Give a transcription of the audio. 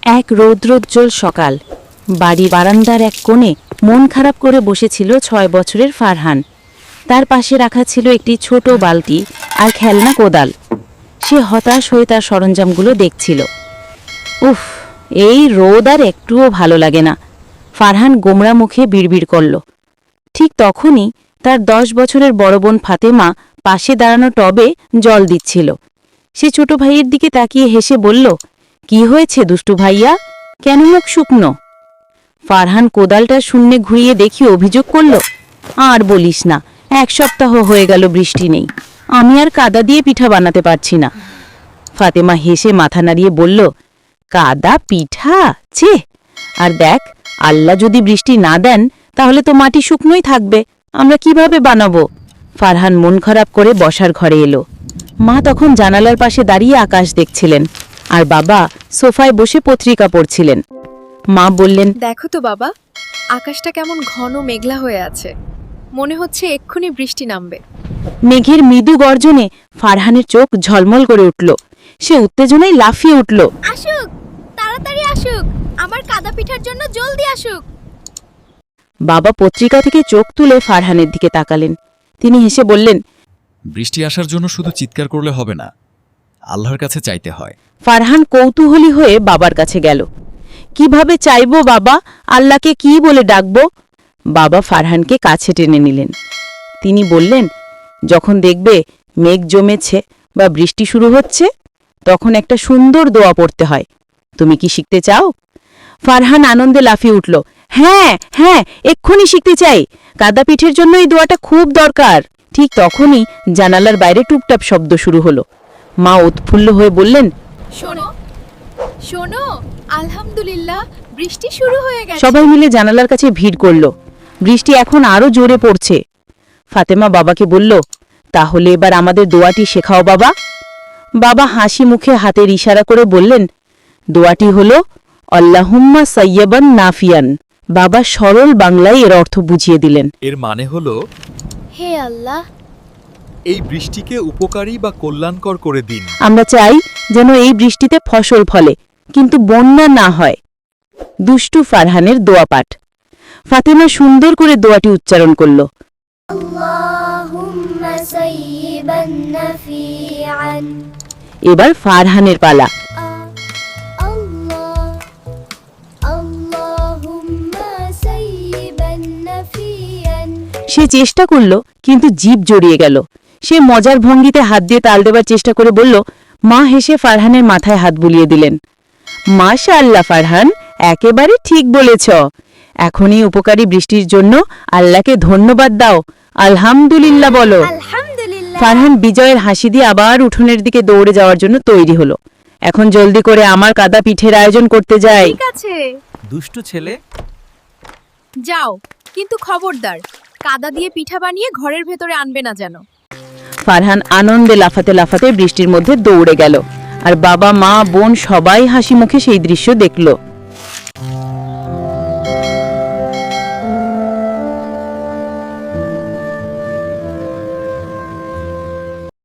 এক রৌদ্রোজ্জ্বল সকাল বাড়ি বারান্দার এক কোণে মন খারাপ করে বসেছিল ৬ বছরের ফারহান। তার পাশে রাখা ছিল একটি ছোট বালতি আর খেলনা কোদাল। সে হতাশ হয়ে তার সরঞ্জামগুলো দেখছিল। উফ, এই রোদ আর একটুও ভালো লাগে না, ফারহান গোমরা মুখে বিড়বিড় করল। ঠিক তখনই তার ১০ বছরের বড় বোন ফাতেমা পাশে দাঁড়ানো টবে জল দিচ্ছিল। সে ছোট ভাইয়ের দিকে তাকিয়ে হেসে বলল, কি হয়েছে দুষ্টু ভাইয়া, কেন মুখ শুকনো? ফারহান কোদালটা শূন্যে ঘুরিয়ে দেখি অভিযোগ করল, আর বলিস না, ১ সপ্তাহ হয়ে গেল বৃষ্টি নেই, আমি আর কাদা দিয়ে পিঠা বানাতে পারছি না। ফাতেমা হেসে মাথা নাড়িয়ে বলল, কাদা পিঠা ছে, আর দেখ, আল্লাহ যদি বৃষ্টি না দেন তাহলে তো মাটি শুকনোই থাকবে, আমরা কিভাবে বানাবো? ফারহান মন খারাপ করে বসার ঘরে এলো। মা তখন জানালার পাশে দাঁড়িয়ে আকাশ দেখছিলেন, আর বাবা সোফায় বসে পত্রিকা পড়ছিলেন। মা বললেন, দেখো তো বাবা, আকাশটা কেমন ঘন মেঘলা হয়ে আছে, মনে হচ্ছে এক্ষুনি বৃষ্টি নামবে। মেঘের মৃদু গর্জনে ফারহানের চোখ ঝলমল করে উঠল। সে উত্তেজনায় লাফিয়ে উঠল, আসুক, তাড়াতাড়ি আসুক, আমার কাদা পিঠার জন্য জলদি আসুক। বাবা পত্রিকা থেকে চোখ তুলে ফারহানের দিকে তাকালেন। তিনি হেসে বললেন, বৃষ্টি আসার জন্য শুধু চিৎকার করলে হবে না, আল্লাহর কাছে চাইতে হয়। ফারহান কৌতূহলী হয়ে বাবার কাছে গেল। কিভাবে চাইবো বাবা, আল্লাহকে কি বলে ডাকবো? বাবা ফারহানকে কাছে টেনে নিলেন। তিনি বললেন, যখন দেখবে মেঘ জমেছে বা বৃষ্টি শুরু হচ্ছে, তখন একটা সুন্দর দোয়া পড়তে হয়। তুমি কি শিখতে চাও? ফারহান আনন্দে লাফিয়ে উঠল, হ্যাঁ হ্যাঁ, এক্ষুনি শিখতে চাই, কাদা পিঠের জন্য এই দোয়াটা খুব দরকার। ঠিক তখনই জানালার বাইরে টুপটাপ শব্দ শুরু হলো। মা উৎফুল্ল হয়ে বললেন, শোনো শোনো, আলহামদুলিল্লাহ, বৃষ্টি শুরু হয়ে গেছে। সবাই মিলে জানালার কাছে ভিড় করল। বৃষ্টি এখন আরো জোরে পড়ছে। ফাতেমা বাবাকে বলল, তাহলে এবার আমাদের দোয়াটি শেখাও বাবা। বাবা হাসি মুখে হাতের ইশারা করে বললেন, দোয়াটি হলো আল্লাহুম্মা সাইয়্যিবান নাফিয়ান। বাবা সরল বাংলায় এর অর্থ বুঝিয়ে দিলেন। এর মানে হলো, হে আল্লাহ, এই বৃষ্টিকে উপকারী বা কল্যাণকর করে দিন। আমরা চাই যেন এই বৃষ্টিতে ফসল ফলে, কিন্তু বন্যা না হয়। দুষ্টু ফারহানের দোয়া পাঠ। ফাতেমা সুন্দর করে দোয়াটি উচ্চারণ করল। আল্লাহুম্মা সাইয়্যিবান নাফিআন। এবার ফারহানের পালা। আল্লাহুম্মা সাইয়্যিবান নাফিআন। সে চেষ্টা করল, কিন্তু জিভ জড়িয়ে গেল। সে মজার ভঙ্গিতে হাত দিয়ে তাল দেবার চেষ্টা করে বলল। মা হেসে ফারহানের মাথায় হাত বুলিয়ে দিলেন। মাশাআল্লাহ ফারহান, একেবারে ঠিক বলেছ। এখনই উপকারী বৃষ্টির জন্য আল্লাহকে ধন্যবাদ দাও, আলহামদুলিল্লাহ বলো। আলহামদুলিল্লাহ। ফারহান বিজয়ের হাসি দিয়ে আবার উঠোনের দিকে দৌড়ে যাওয়ার জন্য তৈরি হলো। এখন জলদি করে আমার কাদা পিঠের আয়োজন করতে যাই। ঠিক আছে, দুষ্টু ছেলে, যাও, কিন্তু খবরদার, কাদা দিয়ে পিঠা বানিয়ে ঘরের ভেতরে আনবে না যেন। ফারহান আনন্দে লাফাতে লাফাতে বৃষ্টির মধ্যে দৌড়ে গেল, আর বাবা মা বোন সবাই হাসি মুখে সেই দৃশ্য দেখল।